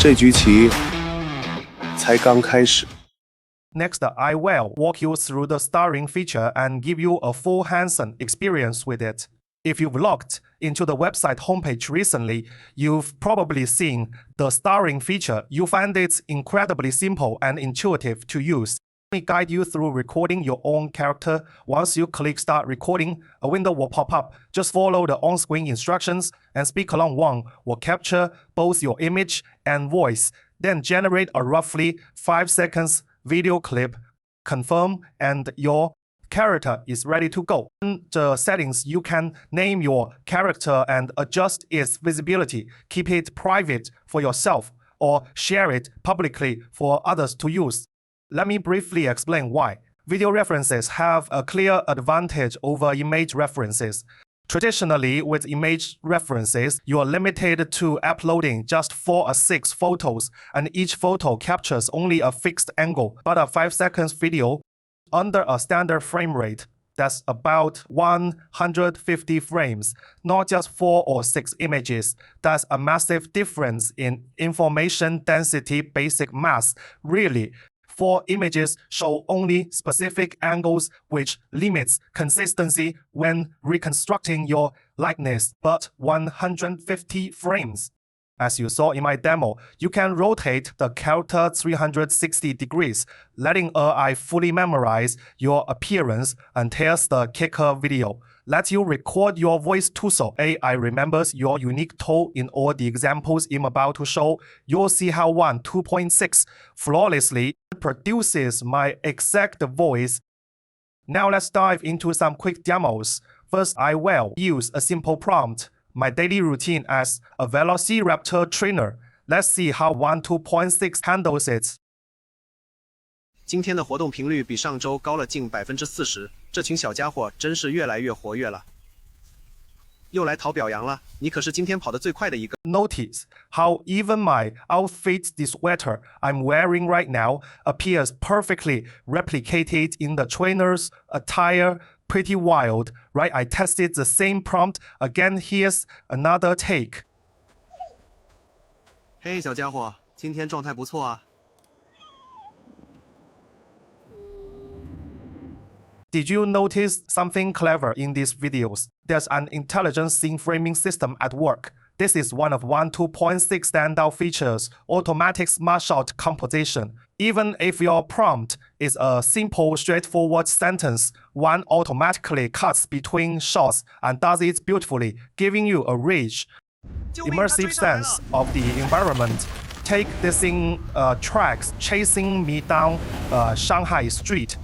这局棋才刚开始。 Next, I will walk you through the starring feature and give you a full hands-on experience with it. If you've logged into the website homepage recently, you've probably seen the starring feature. You'll find it incredibly simple and intuitive to use. Let me guide you through recording your own character. Once you click Start Recording, a window will pop up. Just follow the on-screen instructions, and Speak Along 1 will capture both your image and voice, then generate a roughly 5 seconds video clip. Confirm, and your character is ready to go. In the settings, you can name your character and adjust its visibility. Keep it private for yourself or share it publicly for others to use. Let me briefly explain why. Video references have a clear advantage over image references. Traditionally, with image references, you are limited to uploading just 4 or 6 photos, and each photo captures only a fixed angle. But a 5 seconds video under a standard frame rate, that's about 150 frames, not just 4 or 6 images. That's a massive difference in information density. Basic math, really. 4 images show only specific angles, which limits consistency when reconstructing your likeness, but 150 frames. As you saw in my demo, you can rotate the character 360 degrees, letting AI fully memorize your appearance until the kicker video. Let you record your voice too, so AI remembers your unique tone in all the examples I'm about to show. You'll see how WAN2.6 flawlessly produces my exact voice. Now let's dive into some quick demos. First, I will use a simple prompt, my daily routine as a Velociraptor trainer. Let's see how WAN2.6 handles it. 今天的活动频率比上周高了近40%，这群小家伙真是越来越活跃了。又来讨表扬了，你可是今天跑得最快的一个。Notice how even my outfit, the sweater I'm wearing right now, appears perfectly replicated in the trainer's attire. Pretty wild, right? I tested the same prompt again. Here's another take. 嘿，小家伙，今天状态不错啊。 Did you notice something clever in these videos? There's an intelligent scene framing system at work. This is one of WAN2.6 standout features, automatic smart shot composition. Even if your prompt is a simple, straightforward sentence, WAN automatically cuts between shots and does it beautifully, giving you a rich, immersive sense of the environment. Take this in tracks chasing me down Shanghai street.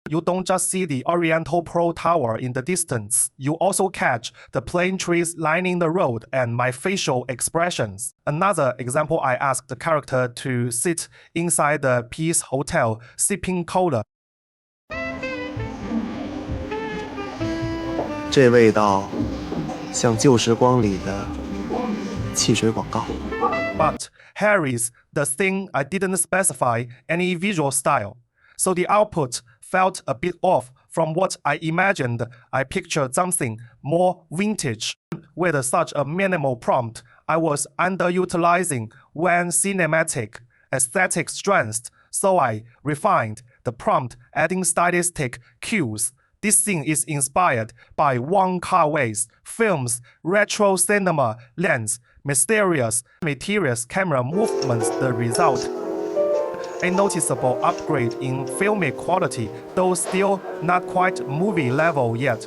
You don't just see the Oriental Pro Tower in the distance, you also catch the plane trees lining the road and my facial expressions. Another example, I asked the character to sit inside the Peace Hotel sipping cola. 这味道像旧时光里的汽水广告。 But here is the thing, I didn't specify any visual style, so the output felt a bit off from what I imagined. I pictured something more vintage. With such a minimal prompt, I was underutilizing WAN cinematic aesthetic strengths, so I refined the prompt, adding stylistic cues. This scene is inspired by Wong Kar-wai's films, retro cinema lens, mysterious camera movements. The result, a noticeable upgrade in filmic quality, though still not quite movie level yet.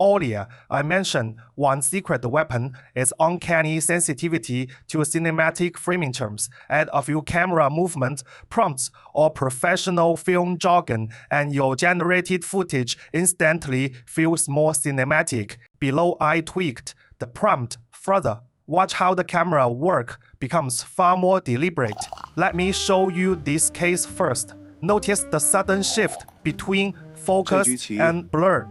Earlier, I mentioned one secret weapon is uncanny sensitivity to cinematic framing terms. Add a few camera movement prompts or professional film jargon, and your generated footage instantly feels more cinematic. Below, I tweaked the prompt further. Watch how the camera work becomes far more deliberate. Let me show you this case first. Notice the sudden shift between focus and blur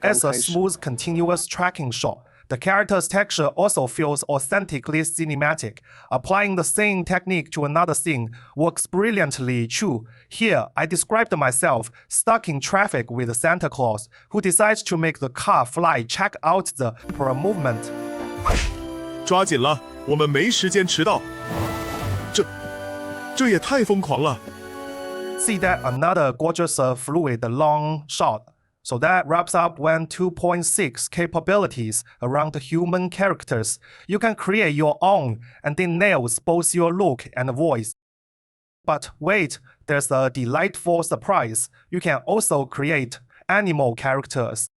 as a smooth continuous tracking shot. The character's texture also feels authentically cinematic. Applying the same technique to another scene works brilliantly too. Here, I described myself stuck in traffic with Santa Claus, who decides to make the car fly. Check out the movement. 抓紧了，我们没时间迟到。这也太疯狂了。See that another gorgeous fluid long shot. So that wraps up WAN2.6 capabilities around human characters. You can create your own and it nails both your look and voice. But wait, there's a delightful surprise. You can also create animal characters.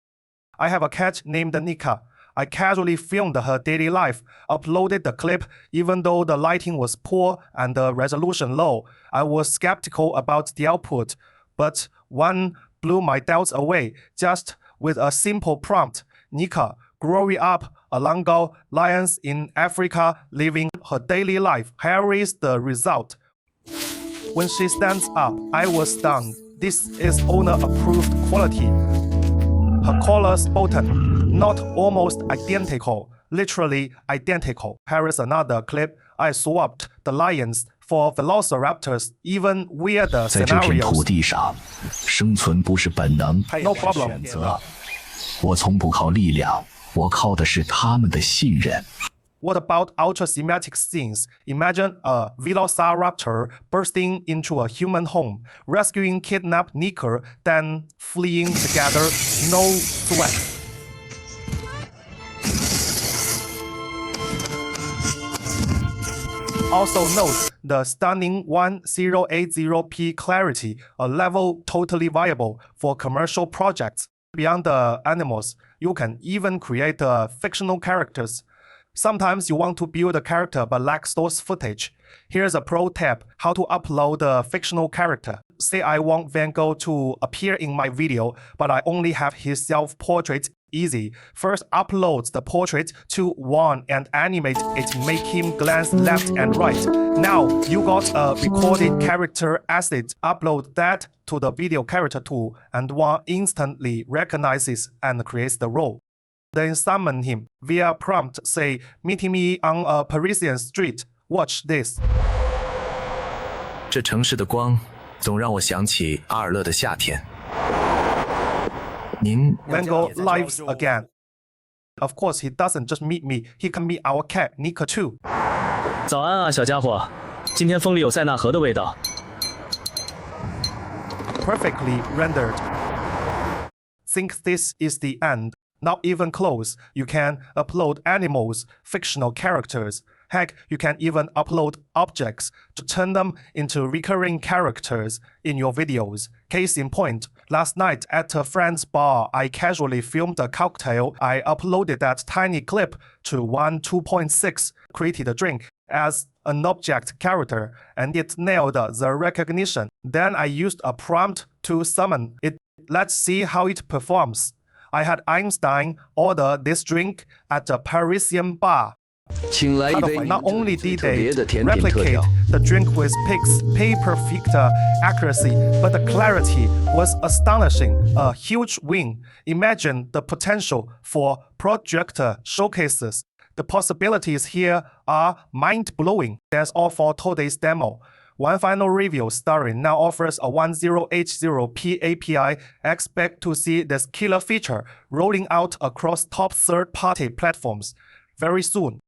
I have a cat named Nika. I casually filmed her daily life, uploaded the clip even though the lighting was poor and the resolution low. I was skeptical about the output, but one blew my doubts away just with a simple prompt. Nika, growing up along lions in Africa, living her daily life. Here is the result. When she stands up, I was stunned. This is owner-approved quality. Her collar's button, not almost identical, literally identical. Here is another clip. I swapped the lions for velociraptors, even weirder 在这片土 scenarios. 地上，生存不是本能， No 是 problem. 选择。我从不靠力量，我靠的是他们的信任。 What about ultra-thematic scenes? Imagine a velociraptor bursting into a human home, rescuing kidnapped Nika, then fleeing together, no sweat. Also note the stunning 1080p clarity, a level totally viable for commercial projects. Beyond the animals, you can even create fictional characters. Sometimes you want to build a character but lack source footage. Here's a pro tip: how to upload a fictional character. Say I want Van Gogh to appear in my video, but I only have his self-portrait. Easy. First, upload the portrait to WAN and animate it, make him glance left and right. Now, you got a recorded character asset. Upload that to the video character tool, and WAN instantly recognizes and creates the role. Then summon him via prompt. Say, meeting me on a Parisian street. Watch this. 这城市的光总让我想起阿尔勒的夏天。您 Van Gogh lives again. Of course, he doesn't just meet me. He can meet our cat, Nika too. 早安啊，小家伙！今天风里有塞纳河的味道。Perfectly rendered. Think this is the end. Not even close. You can upload animals, fictional characters. Heck, you can even upload objects to turn them into recurring characters in your videos. Case in point, last night at a friend's bar, I casually filmed a cocktail. I uploaded that tiny clip to WAN2.6, created a drink as an object character, and it nailed the recognition. Then I used a prompt to summon it. Let's see how it performs. I had Einstein order this drink at a Parisian bar. 请来一杯 Not only 最 did 特别 they 的甜品特 replicate 调。 the drink with perfect accuracy, but the clarity was astonishing, a huge win. Imagine the potential for projector showcases. The possibilities here are mind-blowing. That's all for today's demo. One final review story now offers a 1080p API. Expect to see this killer feature rolling out across top third-party platforms very soon.